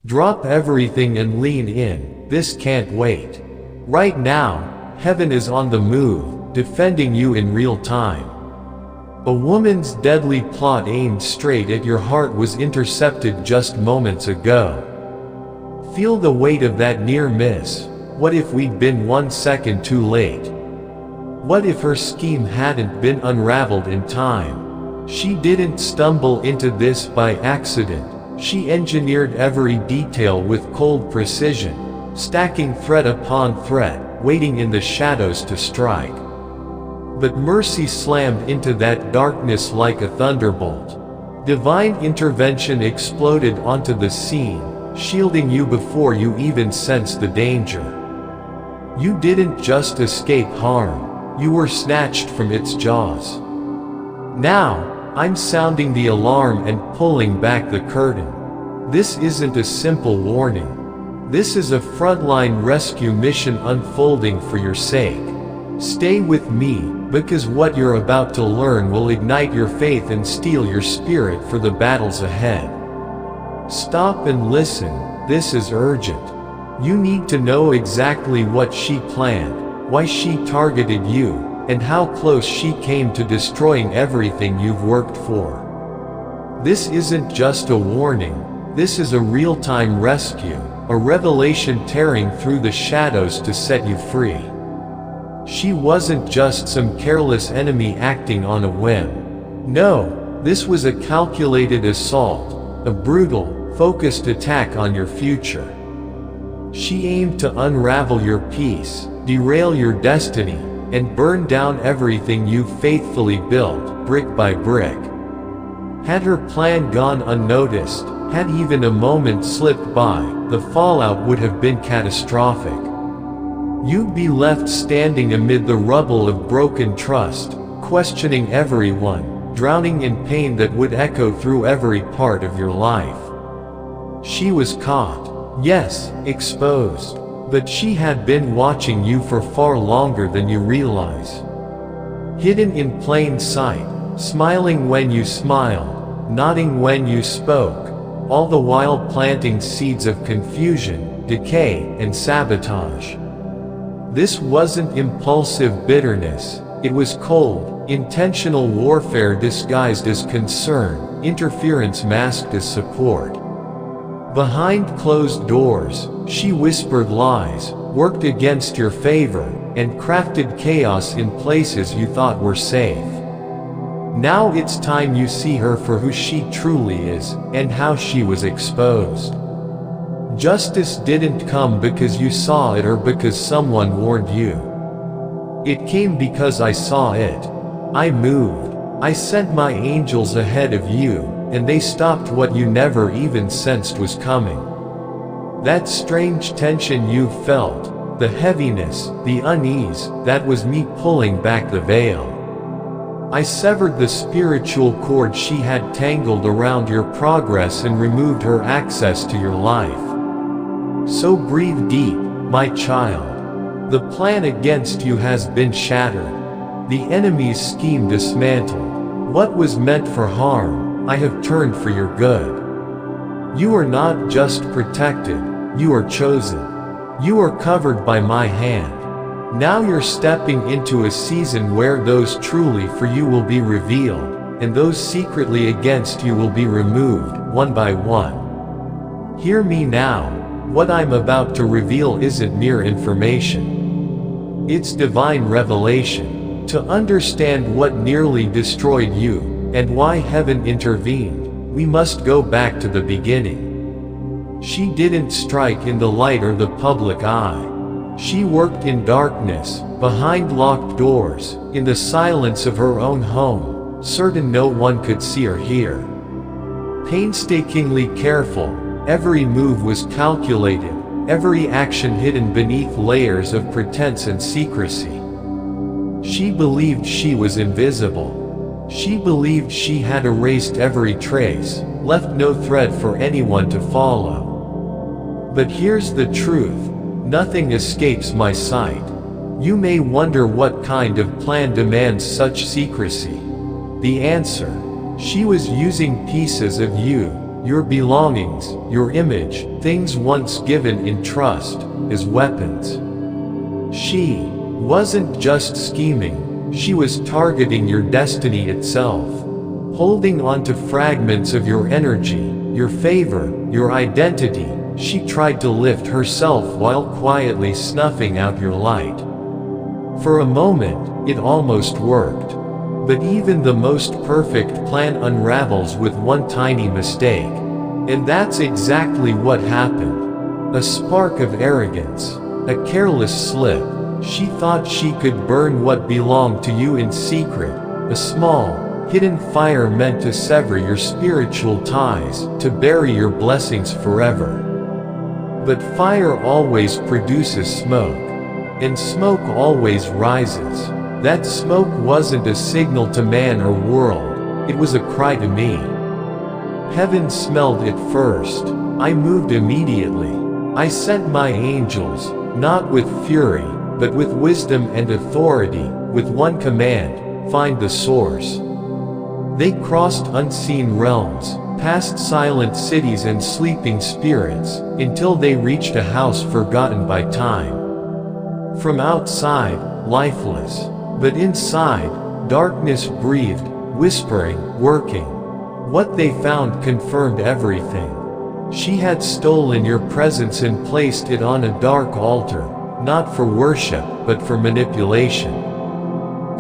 Drop everything and lean in, this can't wait. Right now, heaven is on the move, defending you in real time. A woman's deadly plot aimed straight at your heart was intercepted just moments ago. Feel the weight of that near miss. What if we'd been 1 second too late? What if her scheme hadn't been unraveled in time? She didn't stumble into this by accident. She engineered every detail with cold precision, stacking threat upon threat, waiting in the shadows to strike. But mercy slammed into that darkness like a thunderbolt. Divine intervention exploded onto the scene, shielding you before you even sensed the danger. You didn't just escape harm, you were snatched from its jaws. Now, I'm sounding the alarm and pulling back the curtain. This isn't a simple warning. This is a frontline rescue mission unfolding for your sake. Stay with me, because what you're about to learn will ignite your faith and steel your spirit for the battles ahead. Stop and listen, this is urgent. You need to know exactly what she planned, why she targeted you, and how close she came to destroying everything you've worked for. This isn't just a warning, this is a real-time rescue, a revelation tearing through the shadows to set you free. She wasn't just some careless enemy acting on a whim. No, this was a calculated assault, a brutal, focused attack on your future. She aimed to unravel your peace, derail your destiny, and burn down everything you faithfully built, brick by brick. Had her plan gone unnoticed, had even a moment slipped by, the fallout would have been catastrophic. You'd be left standing amid the rubble of broken trust, questioning everyone, drowning in pain that would echo through every part of your life. She was caught, yes, exposed, but she had been watching you for far longer than you realize. Hidden in plain sight, smiling when you smiled, nodding when you spoke, all the while planting seeds of confusion, decay, and sabotage. This wasn't impulsive bitterness, it was cold, intentional warfare disguised as concern, interference masked as support. Behind closed doors, she whispered lies, worked against your favor, and crafted chaos in places you thought were safe. Now it's time you see her for who she truly is, and how she was exposed. Justice didn't come because you saw it or because someone warned you. It came because I saw it. I moved. I sent my angels ahead of you, and they stopped what you never even sensed was coming. That strange tension you felt, the heaviness, the unease, that was me pulling back the veil. I severed the spiritual cord she had tangled around your progress and removed her access to your life. So breathe deep, my child. The plan against you has been shattered. The enemy's scheme dismantled. What was meant for harm, I have turned for your good. You are not just protected, you are chosen. You are covered by my hand. Now you're stepping into a season where those truly for you will be revealed, and those secretly against you will be removed, one by one. Hear me now. What I'm about to reveal isn't mere information. It's divine revelation. To understand what nearly destroyed you, and why heaven intervened, we must go back to the beginning. She didn't strike in the light or the public eye. She worked in darkness, behind locked doors, in the silence of her own home, certain no one could see or hear. Painstakingly careful, every move was calculated, every action hidden beneath layers of pretense and secrecy. She believed she was invisible. She believed she had erased every trace, left no thread for anyone to follow. But here's the truth, nothing escapes my sight. You may wonder what kind of plan demands such secrecy. The answer: she was using pieces of you, your belongings, your image, things once given in trust, as weapons. She wasn't just scheming, she was targeting your destiny itself. Holding on to fragments of your energy, your favor, your identity, she tried to lift herself while quietly snuffing out your light. For a moment, it almost worked. But even the most perfect plan unravels with one tiny mistake. And that's exactly what happened. A spark of arrogance, a careless slip. She thought she could burn what belonged to you in secret, a small, hidden fire meant to sever your spiritual ties, to bury your blessings forever. But fire always produces smoke. And smoke always rises. That smoke wasn't a signal to man or world, it was a cry to me. Heaven smelled it first. I moved immediately. I sent my angels, not with fury, but with wisdom and authority, with one command: find the source. They crossed unseen realms, past silent cities and sleeping spirits, until they reached a house forgotten by time. From outside, lifeless. But inside, darkness breathed, whispering, working. What they found confirmed everything. She had stolen your presence and placed it on a dark altar, not for worship, but for manipulation.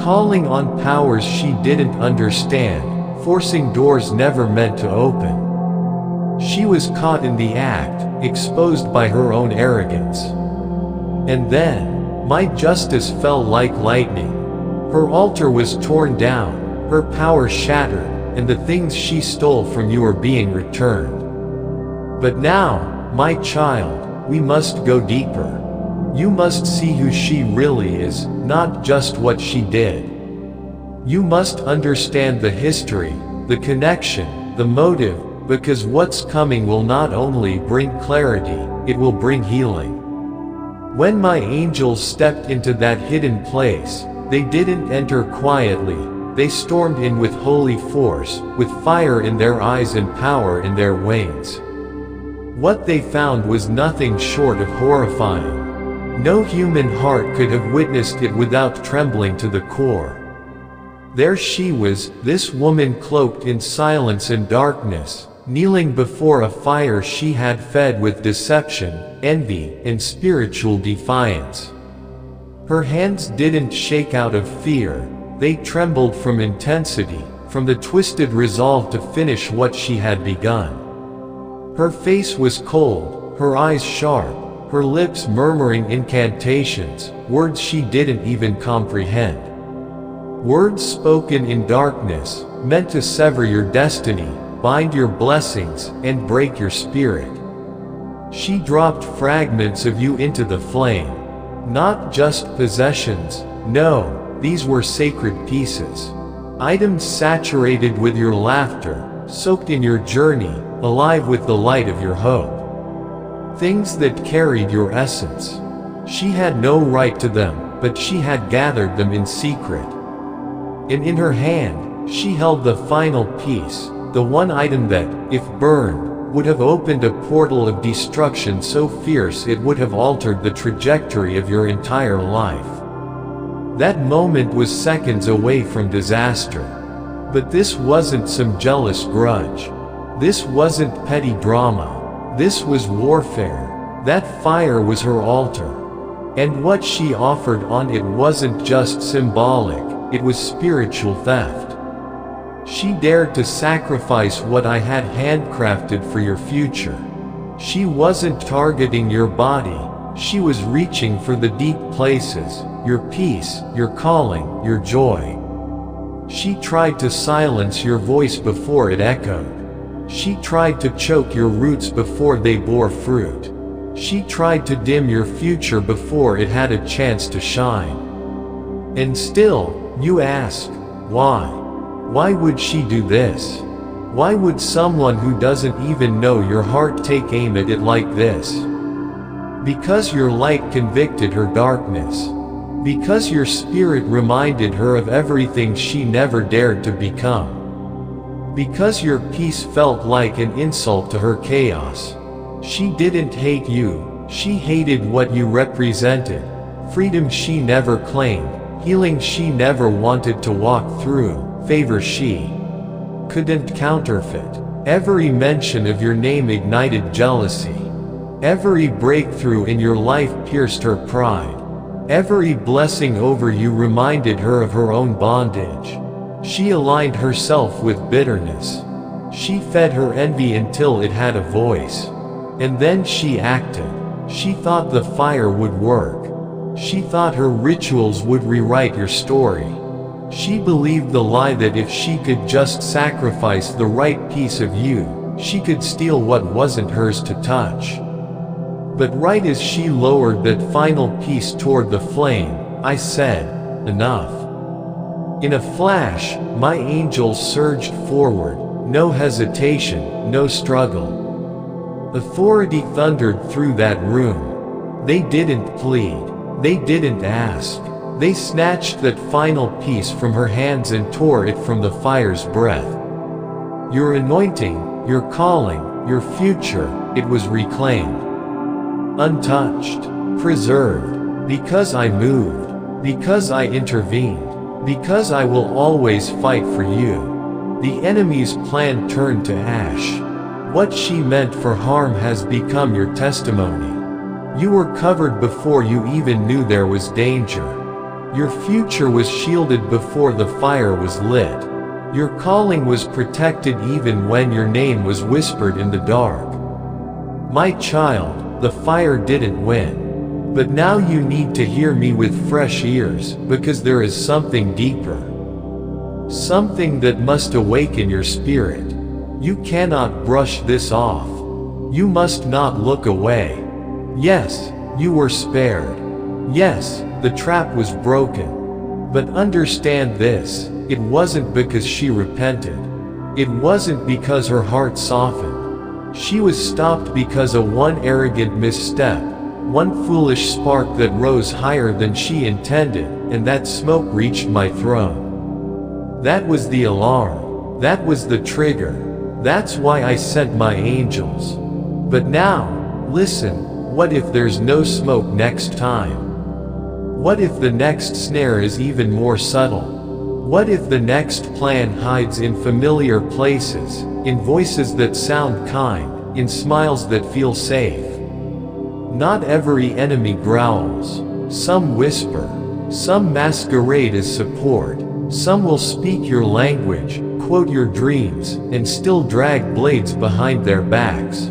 Calling on powers she didn't understand, forcing doors never meant to open. She was caught in the act, exposed by her own arrogance. And then, my justice fell like lightning. Her altar was torn down, her power shattered, and the things she stole from you are being returned. But now, my child, we must go deeper. You must see who she really is, not just what she did. You must understand the history, the connection, the motive, because what's coming will not only bring clarity, it will bring healing. When my angels stepped into that hidden place, they didn't enter quietly, they stormed in with holy force, with fire in their eyes and power in their wings. What they found was nothing short of horrifying. No human heart could have witnessed it without trembling to the core. There she was, this woman cloaked in silence and darkness, kneeling before a fire she had fed with deception, envy, and spiritual defiance. Her hands didn't shake out of fear, they trembled from intensity, from the twisted resolve to finish what she had begun. Her face was cold, her eyes sharp, her lips murmuring incantations, words she didn't even comprehend. Words spoken in darkness, meant to sever your destiny, bind your blessings, and break your spirit. She dropped fragments of you into the flame. Not just possessions, no, these were sacred pieces. Items saturated with your laughter, soaked in your journey, alive with the light of your hope. Things that carried your essence. She had no right to them, but she had gathered them in secret. And in her hand, she held the final piece, the one item that, if burned, would have opened a portal of destruction so fierce it would have altered the trajectory of your entire life. That moment was seconds away from disaster. But this wasn't some jealous grudge. This wasn't petty drama. This was warfare. That fire was her altar. And what she offered on it wasn't just symbolic, it was spiritual theft. She dared to sacrifice what I had handcrafted for your future. She wasn't targeting your body, she was reaching for the deep places, your peace, your calling, your joy. She tried to silence your voice before it echoed. She tried to choke your roots before they bore fruit. She tried to dim your future before it had a chance to shine. And still, you ask, why? Why would she do this? Why would someone who doesn't even know your heart take aim at it like this? Because your light convicted her darkness. Because your spirit reminded her of everything she never dared to become. Because your peace felt like an insult to her chaos. She didn't hate you, she hated what you represented. Freedom she never claimed, healing she never wanted to walk through, favor she couldn't counterfeit. Every mention of your name ignited jealousy. Every breakthrough in your life pierced her pride. Every blessing over you reminded her of her own bondage. She aligned herself with bitterness. She fed her envy until it had a voice. And then she acted. She thought the fire would work. She thought her rituals would rewrite your story. She believed the lie that if she could just sacrifice the right piece of you, she could steal what wasn't hers to touch. But right as she lowered that final piece toward the flame, I said, enough. In a flash, my angels surged forward, no hesitation, no struggle. Authority thundered through that room. They didn't plead. They didn't ask. They snatched that final piece from her hands and tore it from the fire's breath. Your anointing, your calling, your future, it was reclaimed. Untouched, preserved, because I moved, because I intervened, because I will always fight for you. The enemy's plan turned to ash. What she meant for harm has become your testimony. You were covered before you even knew there was danger. Your future was shielded before the fire was lit. Your calling was protected even when your name was whispered in the dark. My child, the fire didn't win. But now you need to hear me with fresh ears, because there is something deeper. Something that must awaken your spirit. You cannot brush this off. You must not look away. Yes, you were spared. Yes, the trap was broken. But understand this, it wasn't because she repented. It wasn't because her heart softened. She was stopped because of one arrogant misstep, one foolish spark that rose higher than she intended, and that smoke reached my throne. That was the alarm. That was the trigger. That's why I sent my angels. But now, listen, what if there's no smoke next time? What if the next snare is even more subtle? What if the next plan hides in familiar places, in voices that sound kind, in smiles that feel safe? Not every enemy growls. Some whisper. Some masquerade as support. Some will speak your language, quote your dreams, and still drag blades behind their backs.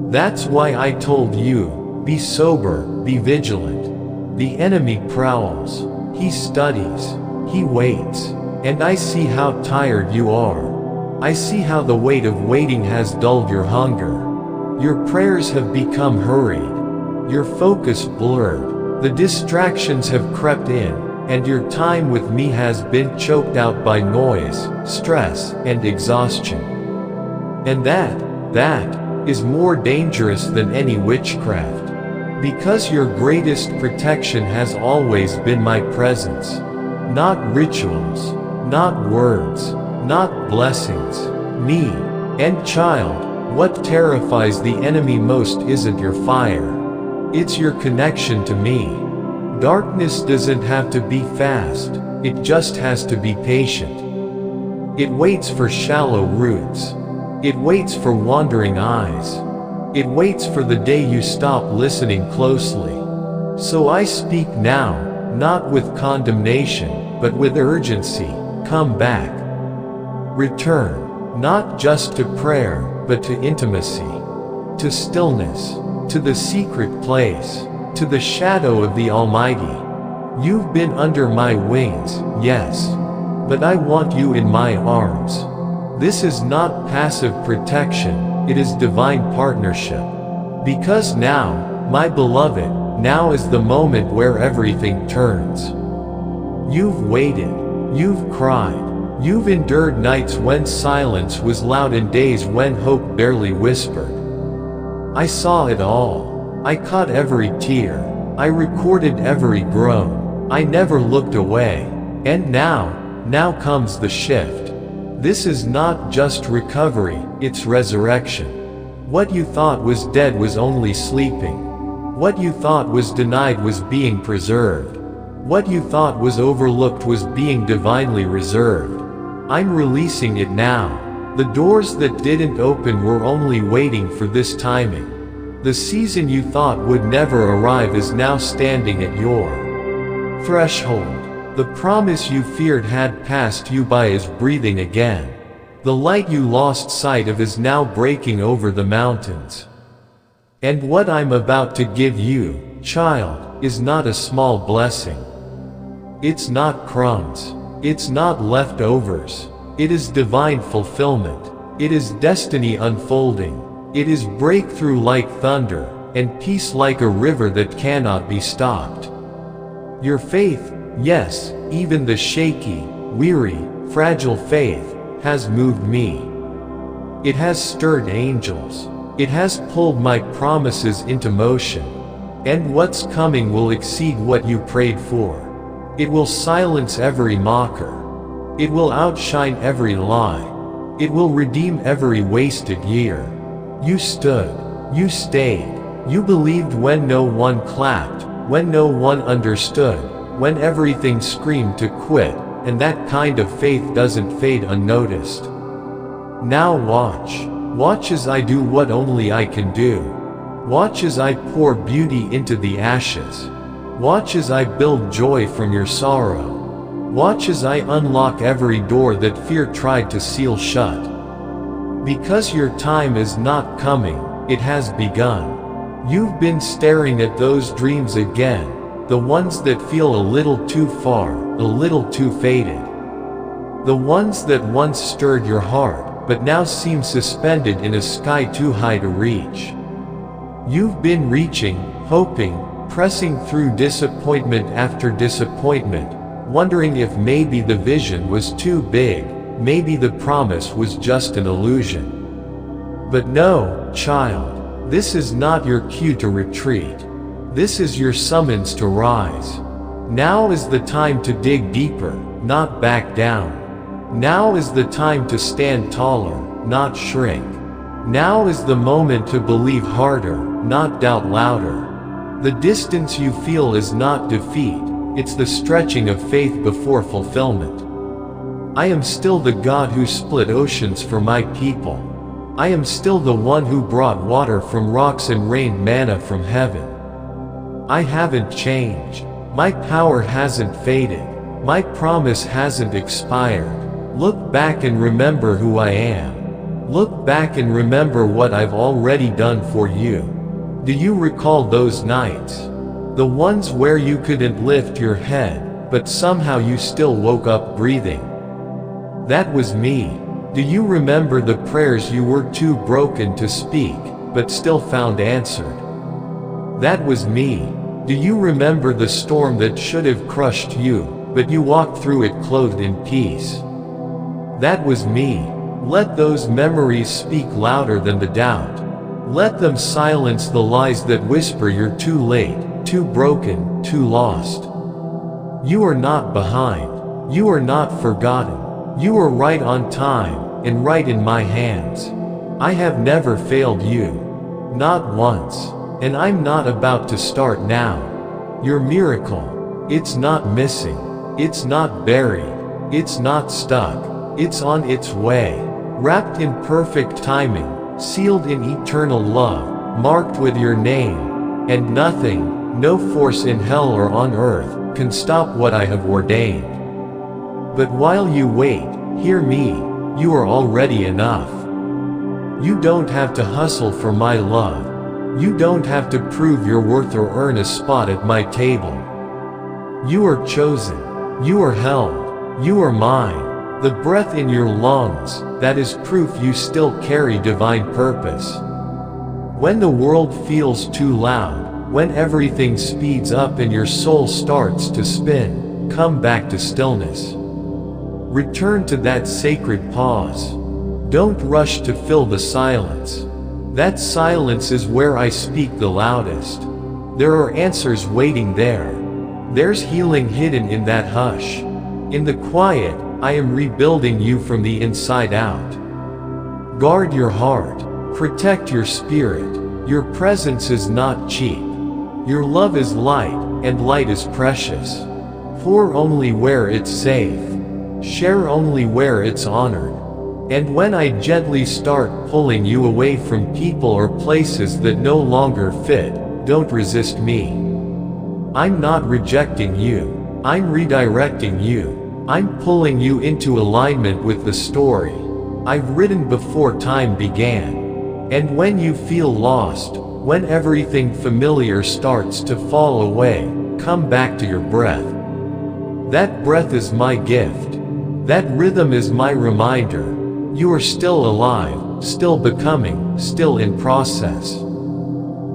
That's why I told you, be sober, be vigilant. The enemy prowls. He studies. He waits. And I see how tired you are. I see how the weight of waiting has dulled your hunger. Your prayers have become hurried. Your focus blurred. The distractions have crept in, and your time with me has been choked out by noise, stress, and exhaustion. And that is more dangerous than any witchcraft. Because your greatest protection has always been my presence. Not rituals, not words, not blessings. Me. And child, what terrifies the enemy most isn't your fire. It's your connection to me. Darkness doesn't have to be fast, it just has to be patient. It waits for shallow roots. It waits for wandering eyes. It waits for the day you stop listening closely. So I speak now, not with condemnation, but with urgency. Come back. Return, not just to prayer, but to intimacy, to stillness, to the secret place, to the shadow of the Almighty. You've been under my wings, yes, but I want you in my arms. This is not passive protection, it is divine partnership. Because now, my beloved, now is the moment where everything turns. You've waited, you've cried, you've endured nights when silence was loud and days when hope barely whispered. I saw it all. I caught every tear. I recorded every groan. I never looked away. And now comes the shift. This is not just recovery, it's resurrection. What you thought was dead was only sleeping. What you thought was denied was being preserved. What you thought was overlooked was being divinely reserved. I'm releasing it now. The doors that didn't open were only waiting for this timing. The season you thought would never arrive is now standing at your threshold. The promise you feared had passed you by is breathing again. The light you lost sight of is now breaking over the mountains. And what I'm about to give you, child, is not a small blessing. It's not crumbs. It's not leftovers. It is divine fulfillment. It is destiny unfolding. It is breakthrough like thunder, and peace like a river that cannot be stopped. Your faith, yes, even the shaky, weary, fragile faith, has moved me. It has stirred angels. It has pulled my promises into motion. And what's coming will exceed what you prayed for. It will silence every mocker. It will outshine every lie. It will redeem every wasted year. You stood. You stayed. You believed when no one clapped, when no one understood, when everything screamed to quit, and that kind of faith doesn't fade unnoticed. Now watch. Watch as I do what only I can do. Watch as I pour beauty into the ashes. Watch as I build joy from your sorrow. Watch as I unlock every door that fear tried to seal shut. Because your time is not coming, it has begun. You've been staring at those dreams again, the ones that feel a little too far, a little too faded. The ones that once stirred your heart, but now seem suspended in a sky too high to reach. You've been reaching, hoping, pressing through disappointment after disappointment, wondering if maybe the vision was too big, maybe the promise was just an illusion. But no, child, this is not your cue to retreat. This is your summons to rise. Now is the time to dig deeper, not back down. Now is the time to stand taller, not shrink. Now is the moment to believe harder, not doubt louder. The distance you feel is not defeat, it's the stretching of faith before fulfillment. I am still the God who split oceans for my people. I am still the one who brought water from rocks and rained manna from heaven. I haven't changed. My power hasn't faded. My promise hasn't expired. Look back and remember who I am. Look back and remember what I've already done for you. Do you recall those nights? The ones where you couldn't lift your head, but somehow you still woke up breathing. That was me. Do you remember the prayers you were too broken to speak, but still found answered? That was me. Do you remember the storm that should have crushed you, but you walked through it clothed in peace? That was me. Let those memories speak louder than the doubt. Let them silence the lies that whisper you're too late, too broken, too lost. You are not behind. You are not forgotten. You are right on time, and right in my hands. I have never failed you. Not once. And I'm not about to start now. Your miracle, it's not missing. It's not buried. It's not stuck. It's on its way. Wrapped in perfect timing, sealed in eternal love, marked with your name. And nothing, no force in hell or on earth, can stop what I have ordained. But while you wait, hear me, you are already enough. You don't have to hustle for my love. You don't have to prove your worth or earn a spot at my table. You are chosen. You are held. You are mine. The breath in your lungs, that is proof you still carry divine purpose. When the world feels too loud, when everything speeds up and your soul starts to spin, come back to stillness. Return to that sacred pause. Don't rush to fill the silence. That silence is where I speak the loudest. There are answers waiting there. There's healing hidden in that hush. In the quiet, I am rebuilding you from the inside out. Guard your heart. Protect your spirit. Your presence is not cheap. Your love is light, and light is precious. Pour only where it's safe. Share only where it's honored. And when I gently start pulling you away from people or places that no longer fit, don't resist me. I'm not rejecting you. I'm redirecting you. I'm pulling you into alignment with the story I've written before time began. And when you feel lost, when everything familiar starts to fall away, come back to your breath. That breath is my gift. That rhythm is my reminder. You are still alive, still becoming, still in process.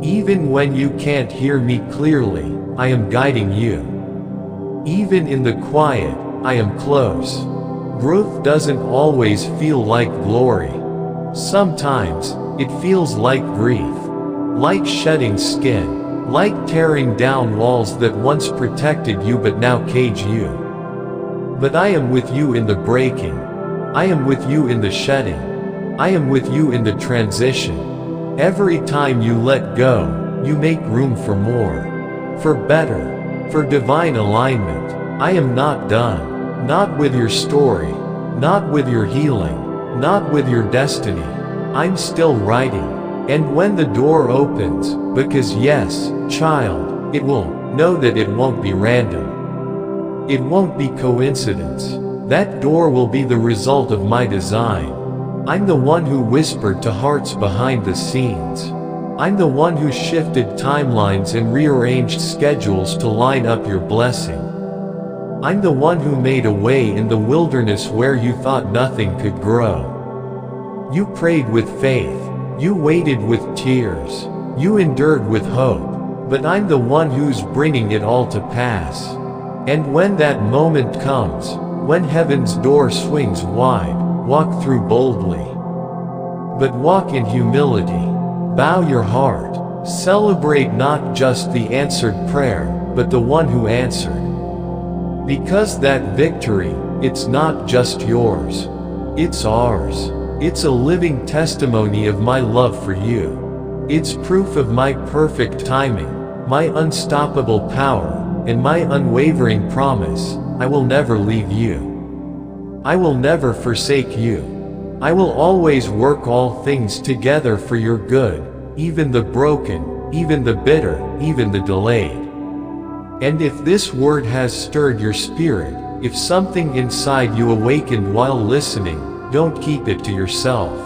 Even when you can't hear me clearly, I am guiding you. Even in the quiet, I am close. Growth doesn't always feel like glory. Sometimes, it feels like grief. Like shedding skin. Like tearing down walls that once protected you but now cage you. But I am with you in the breaking. I am with you in the shedding. I am with you in the transition. Every time you let go, you make room for more. For better. For divine alignment. I am not done. Not with your story. Not with your healing. Not with your destiny. I'm still writing. And when the door opens, because yes, child, it will, know that it won't be random. It won't be coincidence. That door will be the result of my design. I'm the one who whispered to hearts behind the scenes. I'm the one who shifted timelines and rearranged schedules to line up your blessing. I'm the one who made a way in the wilderness where you thought nothing could grow. You prayed with faith. You waited with tears. You endured with hope. But I'm the one who's bringing it all to pass. And when that moment comes, when heaven's door swings wide, walk through boldly. But walk in humility. Bow your heart. Celebrate not just the answered prayer, but the one who answered. Because that victory, it's not just yours. It's ours. It's a living testimony of my love for you. It's proof of my perfect timing, my unstoppable power, and my unwavering promise. I will never leave you. I will never forsake you. I will always work all things together for your good, even the broken, even the bitter, even the delayed. And if this word has stirred your spirit, if something inside you awakened while listening, don't keep it to yourself.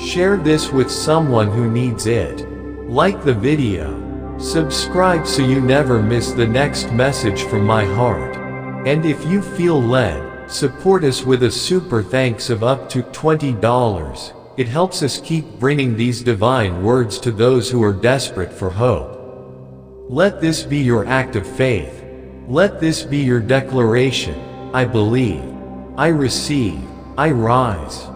Share this with someone who needs it. Like the video. Subscribe so you never miss the next message from my heart. And if you feel led, support us with a super thanks of up to $20. It helps us keep bringing these divine words to those who are desperate for hope. Let this be your act of faith. Let this be your declaration. I believe. I receive. I rise.